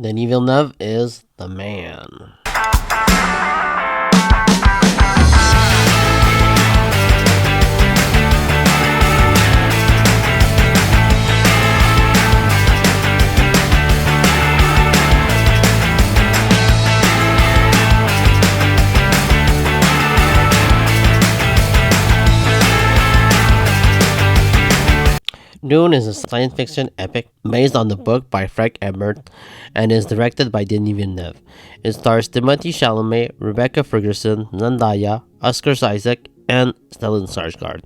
Denis Villeneuve is the man. Dune is a science fiction epic based on the book by Frank Ebert and is directed by Denis Villeneuve. It stars Timothée Chalamet, Rebecca Ferguson, Zendaya, Oscar Isaac, and Stellan Skarsgård.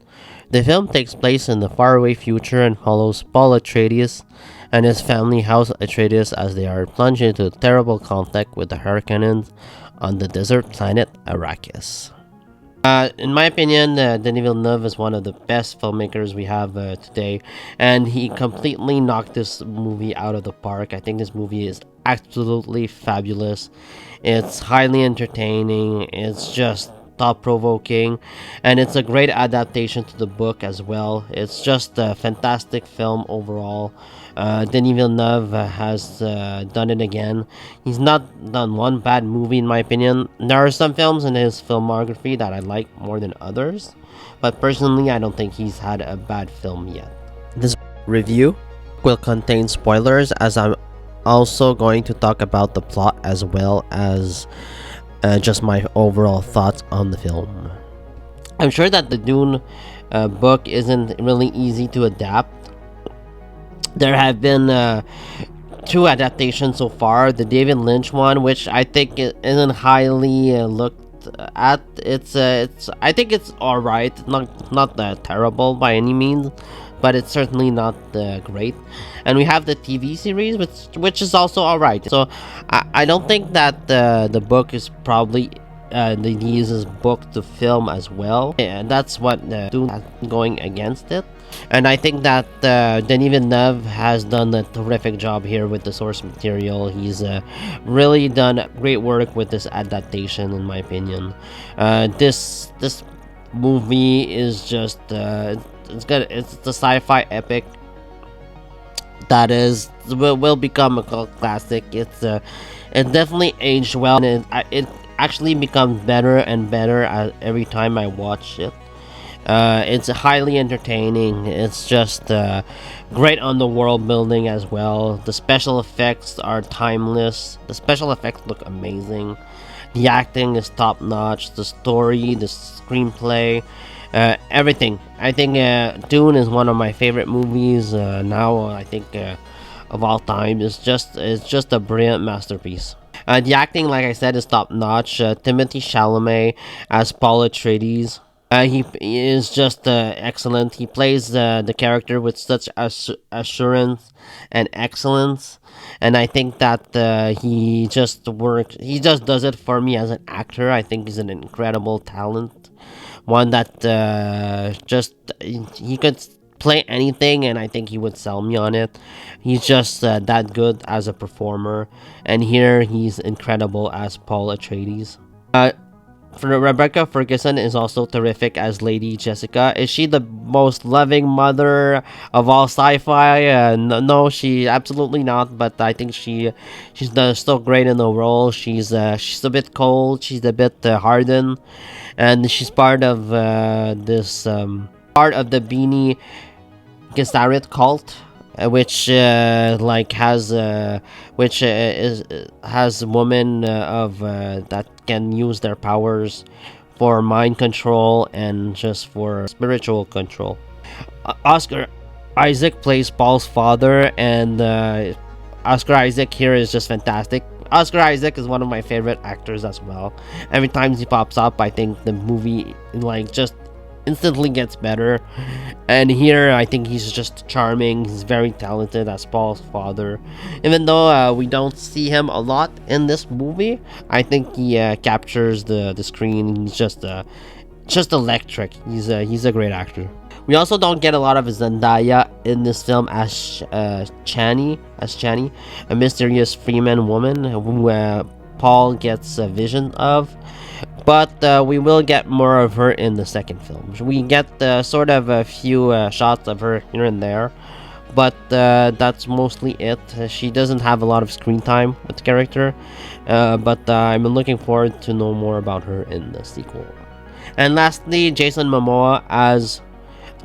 The film takes place in the faraway future and follows Paul Atreides and his family House Atreides as they are plunged into terrible conflict with the Harkonnens on the desert planet Arrakis. In my opinion, Denis Villeneuve is one of the best filmmakers we have today, and he completely knocked this movie out of the park. I think this movie is absolutely fabulous. It's highly entertaining. It's just thought-provoking, and it's a great adaptation to the book as well. It's just a fantastic film overall. Denis Villeneuve has done it again. He's not done one bad movie in my opinion. There are some films in his filmography that I like more than others, but personally I don't think he's had a bad film yet. This review will contain spoilers, as I'm also going to talk about the plot as well as just my overall thoughts on the film. I'm sure that the Dune book isn't really easy to adapt. There have been two adaptations so far. The David Lynch one, which I think isn't highly looked at. I think it's all right. Not terrible by any means, but it's certainly not great. And we have the TV series, which is also all right. So I don't think that the book is probably the uses book to film as well, and that's what Dune has going against it. And I think that Denis Villeneuve has done a terrific job here with the source material. He's really done great work with this adaptation, in my opinion. This movie is just it's good. It's the sci-fi epic that will become a cult classic. It definitely aged well, and it actually becomes better and better every time I watch it. It's highly entertaining. It's just great on the world building as well. The special effects are timeless. The special effects look amazing. The acting is top notch. The story, the screenplay, everything. I think Dune is one of my favorite movies now. I think of all time. It's just a brilliant masterpiece. The acting, like I said, is top notch. Timothée Chalamet as Paul Atreides. He is just excellent. He plays the character with such assurance and excellence, and I think that he just works. He just does it for me as an actor. I think he's an incredible talent, one that just he could play anything, and I think he would sell me on it. He's just that good as a performer, and here he's incredible as Paul Atreides. For Rebecca Ferguson is also terrific as Lady Jessica. Is she the most loving mother of all sci-fi? No, she absolutely not. But I think she's still great in the role. She's a bit cold. She's a bit hardened, and she's part of this part of the Beanie Gesserit cult, which like has has women of that can use their powers for mind control and just for spiritual control. Oscar Isaac plays Paul's father, and Oscar Isaac here is just fantastic. Oscar Isaac is one of my favorite actors as well. Every time he pops up, I think the movie like just instantly gets better, and here I think he's just charming. He's very talented as Paul's father. Even though we don't see him a lot in this movie, I think he captures the screen. He's just electric. He's a great actor. We also don't get a lot of Zendaya in this film as Chani, a mysterious Freeman woman who Paul gets a vision of. But we will get more of her in the second film. We get sort of a few shots of her here and there, but that's mostly it. She doesn't have a lot of screen time with the character, but I'm looking forward to know more about her in the sequel. And lastly, Jason Momoa as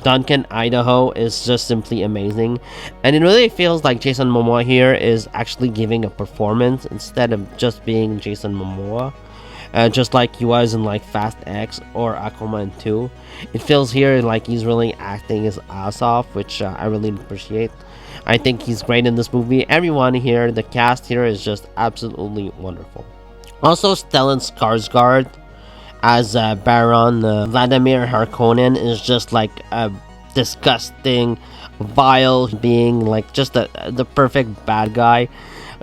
Duncan, Idaho is just simply amazing. And it really feels like Jason Momoa here is actually giving a performance instead of just being Jason Momoa. Just like he was in like Fast X or Aquaman 2. It feels here like he's really acting his ass off, which I really appreciate. I think he's great in this movie. Everyone here, the cast here is just absolutely wonderful. Also, Stellan Skarsgård as Baron Vladimir Harkonnen is just like a disgusting, vile being, like just the perfect bad guy.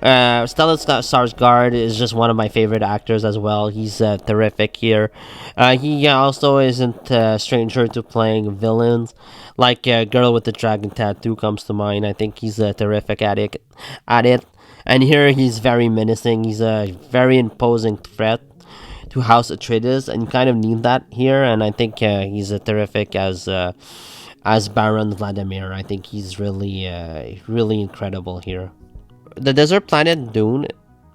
Stellan Skarsgård is just one of my favorite actors as well. He's terrific here. He also isn't a stranger to playing villains, like Girl with the Dragon Tattoo comes to mind. I think he's terrific at it. And here he's very menacing. He's a very imposing threat to House Atreides, and you kind of need that here. And I think he's terrific as Baron Vladimir. I think he's really incredible here. The desert planet Dune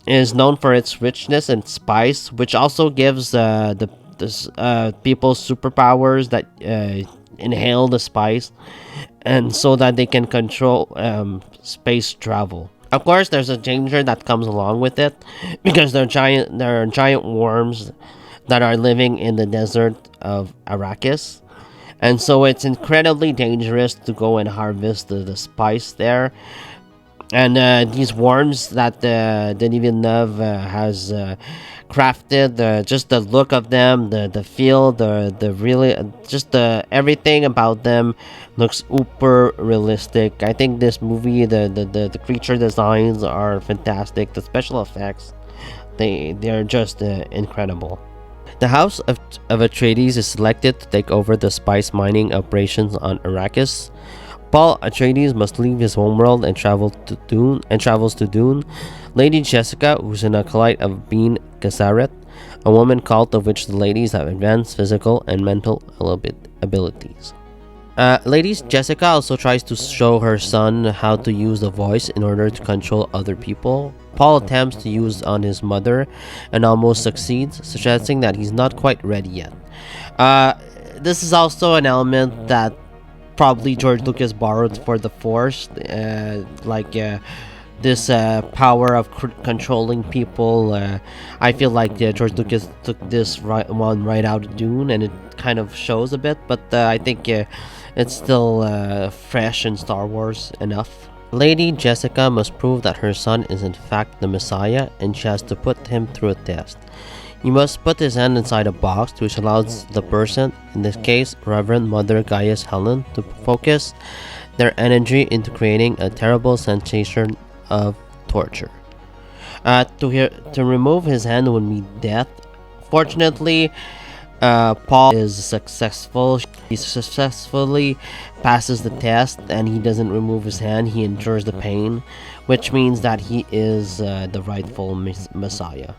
is known for its richness and spice, which also gives the people superpowers that inhale the spice, and so that they can control space travel. Of course, there's a danger that comes along with it, because there are giant worms that are living in the desert of Arrakis, and so it's incredibly dangerous to go and harvest the spice there. And these worms that Denis Villeneuve has crafted, just the look of them, the feel, the really just the everything about them looks super realistic. I think this movie, the creature designs are fantastic. The special effects, they're just incredible. The House of Atreides is selected to take over the spice mining operations on Arrakis. Paul Atreides must leave his homeworld and travels to Dune. Lady Jessica, who's an acolyte of Bean Gesserit, a woman cult of which the ladies have advanced physical and mental abilities. Lady Jessica also tries to show her son how to use the voice in order to control other people. Paul attempts to use on his mother and almost succeeds, suggesting that he's not quite ready yet. This is also an element that probably George Lucas borrowed for The Force, this power of controlling people. I feel like George Lucas took this right out of Dune, and it kind of shows a bit, but I think it's still fresh in Star Wars enough. Lady Jessica must prove that her son is in fact the Messiah, and she has to put him through a test. He must put his hand inside a box, which allows the person, in this case Reverend Mother Gaius Helen, to focus their energy into creating a terrible sensation of torture. To remove his hand would mean death. Fortunately, Paul is successful. He successfully passes the test, and he doesn't remove his hand. He endures the pain, which means that he is the rightful Messiah.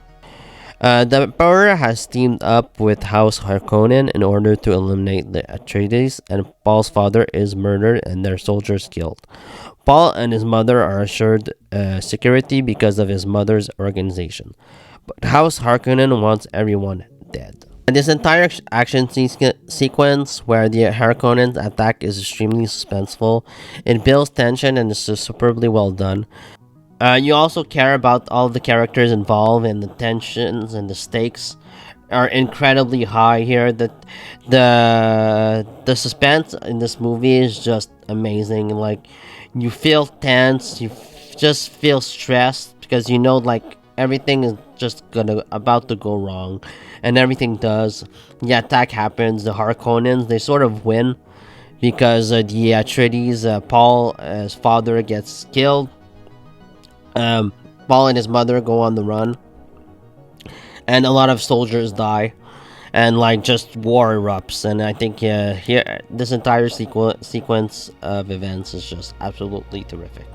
The Emperor has teamed up with House Harkonnen in order to eliminate the Atreides, and Paul's father is murdered and their soldiers killed. Paul and his mother are assured security because of his mother's organization, but House Harkonnen wants everyone dead. And this entire action sequence where the Harkonnens attack is extremely suspenseful. It builds tension and is superbly well done. You also care about all the characters involved, and the tensions and the stakes are incredibly high here. The suspense in this movie is just amazing. Like, you feel tense, just feel stressed, because you know, like, everything is just about to go wrong, and everything does. The attack happens. The Harkonnens, they sort of win because the Atreides, Paul's father, gets killed. Paul and his mother go on the run, and a lot of soldiers die, and like just war erupts. And I think here this entire sequence of events is just absolutely terrific.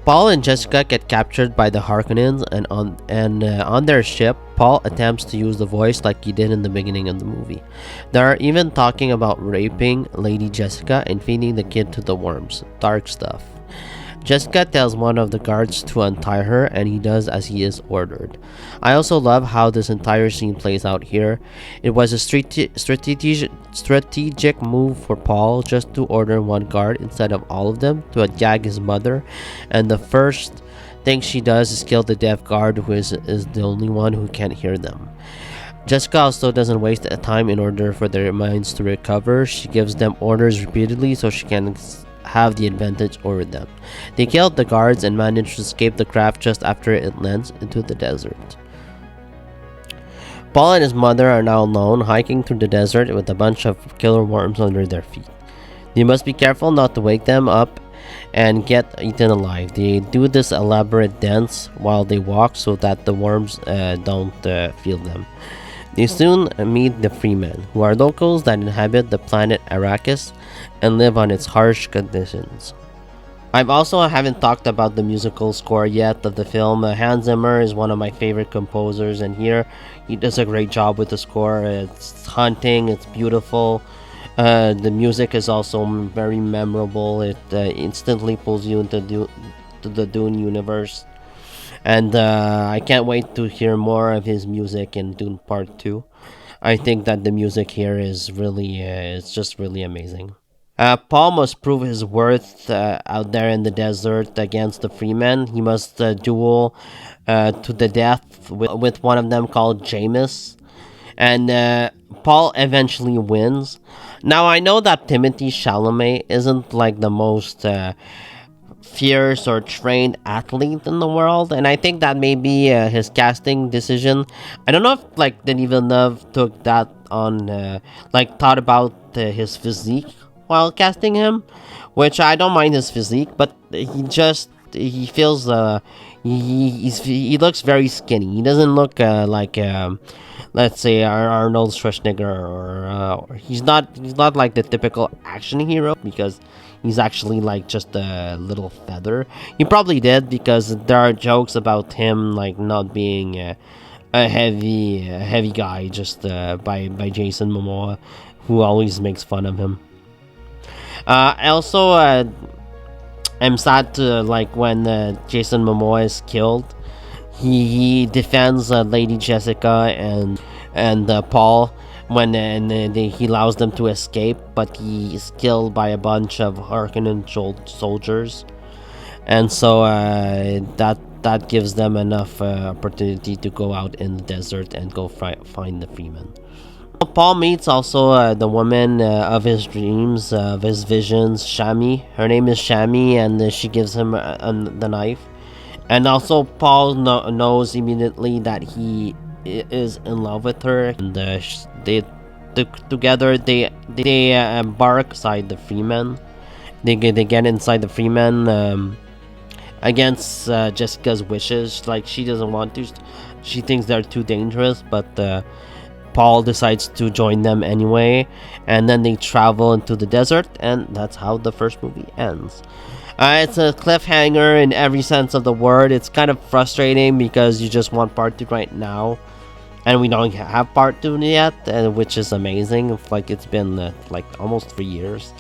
Paul and Jessica get captured by the Harkonnens, and on their ship, Paul attempts to use the voice like he did in the beginning of the movie. They are even talking about raping Lady Jessica and feeding the kid to the worms. Dark stuff. Jessica tells one of the guards to untie her, and he does as he is ordered. I also love how this entire scene plays out here. It was a strategic move for Paul just to order one guard instead of all of them to gag his mother, and the first thing she does is kill the deaf guard, who is the only one who can't hear them. Jessica also doesn't waste time in order for their minds to recover. She gives them orders repeatedly so she can have the advantage over them. They killed the guards and managed to escape the craft just after it lands into the desert. Paul and his mother are now alone, hiking through the desert with a bunch of killer worms under their feet. They must be careful not to wake them up and get eaten alive. They do this elaborate dance while they walk so that the worms don't feel them. They soon meet the Freemen, who are locals that inhabit the planet Arrakis and live on its harsh conditions. I also haven't talked about the musical score yet of the film. Hans Zimmer is one of my favorite composers, and here he does a great job with the score. It's haunting, it's beautiful. The music is also very memorable. It instantly pulls you into to the Dune universe. And I can't wait to hear more of his music in Dune Part 2. I think that the music here is really, it's just really amazing. Paul must prove his worth out there in the desert against the Freemen. He must duel to the death with one of them called Jameis. And Paul eventually wins. Now, I know that Timothée Chalamet isn't like the most fierce or trained athlete in the world, and I think that may be his casting decision. I don't know if like Denis Villeneuve took that on, like thought about his physique while casting him, which I don't mind his physique, but he feels he looks very skinny. He doesn't look like let's say Arnold Schwarzenegger, or he's not like the typical action hero, because he's actually like just a little feather. He probably did, because there are jokes about him like not being a heavy guy, just by Jason Momoa, who always makes fun of him. I'm sad to like when Jason Momoa is killed. He defends Lady Jessica and Paul he allows them to escape, but he is killed by a bunch of Harkonnen soldiers, and so that gives them enough opportunity to go out in the desert and go find the Freemen. Paul meets also the woman of his dreams, of his visions, Shami. Her name is Shami, and she gives him the knife. And also, Paul knows immediately that he is in love with her, and together they embark inside the Freemen. They get inside the Freemen against Jessica's wishes. Like, she doesn't want to. She thinks they're too dangerous, but Paul decides to join them anyway, and then they travel into the desert, and that's how the first movie ends. It's a cliffhanger in every sense of the word. It's kind of frustrating because you just want part 2 right now, and we don't have part 2 yet, which is amazing. It's been like almost 3 years,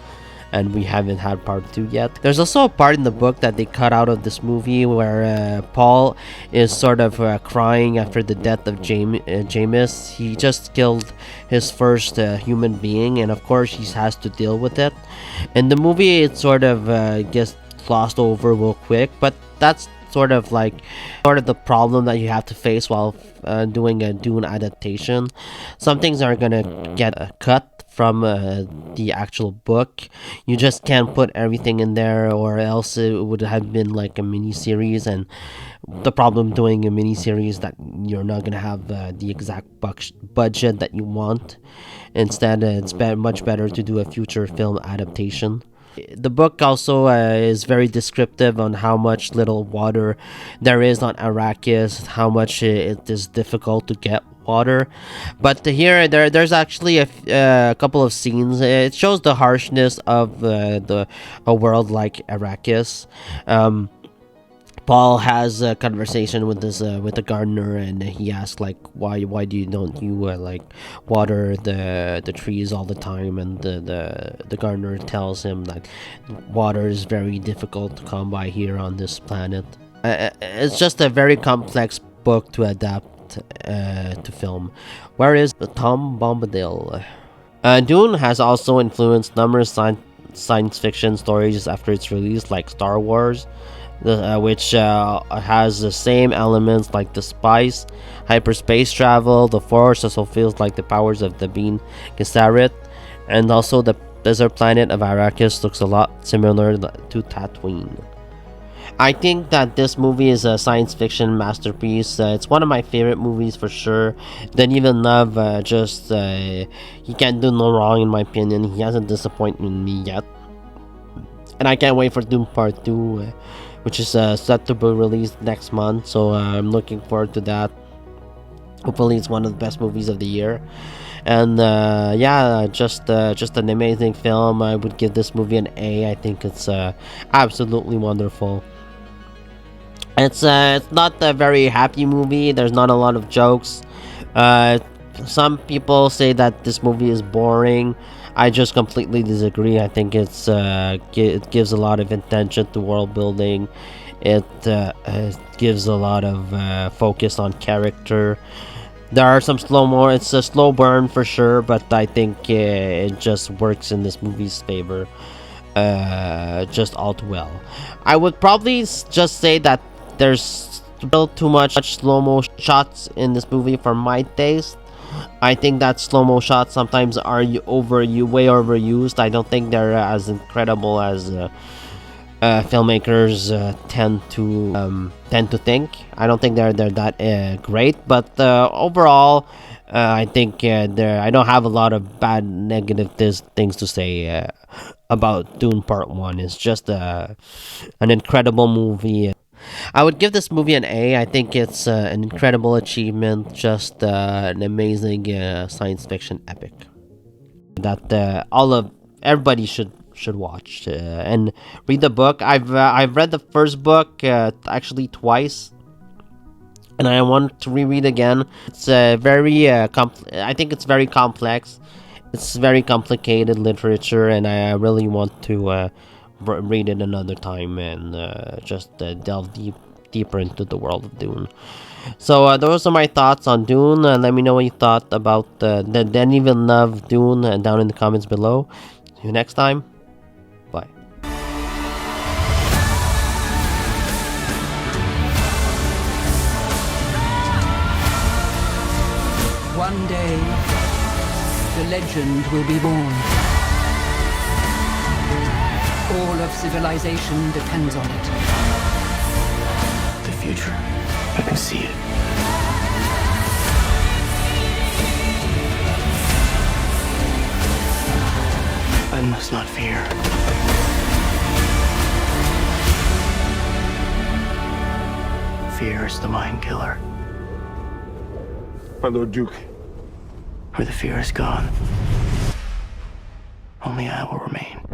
and we haven't had part 2 yet. There's also a part in the book that they cut out of this movie where Paul is sort of crying after the death of Jameis. He just killed his first human being, and of course he has to deal with it. In the movie, it sort of gets glossed over real quick, but that's sort of the problem that you have to face while doing a Dune adaptation. Some things are gonna get cut from the actual book. You just can't put everything in there, or else it would have been like a mini series, and the problem doing a mini series that you're not gonna have the exact budget that you want. Instead, it's much better to do a future film adaptation. The book also is very descriptive on how much little water there is on Arrakis, how much it is difficult to get water. But here, there's actually a couple of scenes. It shows the harshness of a world like Arrakis. Paul has a conversation with this with the gardener, and he asks like, why do you don't you like water the trees all the time? And the gardener tells him that water is very difficult to come by here on this planet. It's just a very complex book to adapt to film. Where is Tom Bombadil? Dune has also influenced numerous science fiction stories after its release, like Star Wars, which has the same elements like the spice, hyperspace travel, the Force also feels like the powers of the Bean Gesserit, and also the desert planet of Arrakis looks a lot similar to Tatooine. I think that this movie is a science fiction masterpiece. It's one of my favorite movies for sure. Denis Villeneuve, he can't do no wrong in my opinion. He hasn't disappointed me yet. And I can't wait for Dune Part 2, which is set to be released next month. So I'm looking forward to that. Hopefully it's one of the best movies of the year. And yeah, just an amazing film. I would give this movie an A. I think it's absolutely wonderful. It's not a very happy movie. There's not a lot of jokes. Uh, some people say that this movie is boring. I just completely disagree. I think it gives a lot of attention to world building. It gives a lot of focus on character. There are some it's a slow burn for sure, but I think it just works in this movie's favor just all too well. I would probably just say that there's still too much slow-mo shots in this movie for my taste. I think that slow-mo shots sometimes are way overused. I don't think they're as incredible as filmmakers tend to think. I don't think they're that great, but overall, I think I don't have a lot of bad negative things to say about Dune Part 1. It's just an incredible movie. I would give this movie an A. I think it's an incredible achievement, just an amazing science fiction epic that everybody should watch and read the book. I've read the first book actually twice, and I want to reread again. It's I think it's very complex. It's very complicated literature, and I really want to read it another time and just delve deeper into the world of Dune. So those are my thoughts on Dune. Let me know what you thought about the Denis Villeneuve Dune down in the comments below. See you next time. Bye. One day, the legend will be born. All of civilization depends on it. The future, I can see it. I must not fear. Fear is the mind killer. My Lord Duke. Where the fear is gone, only I will remain.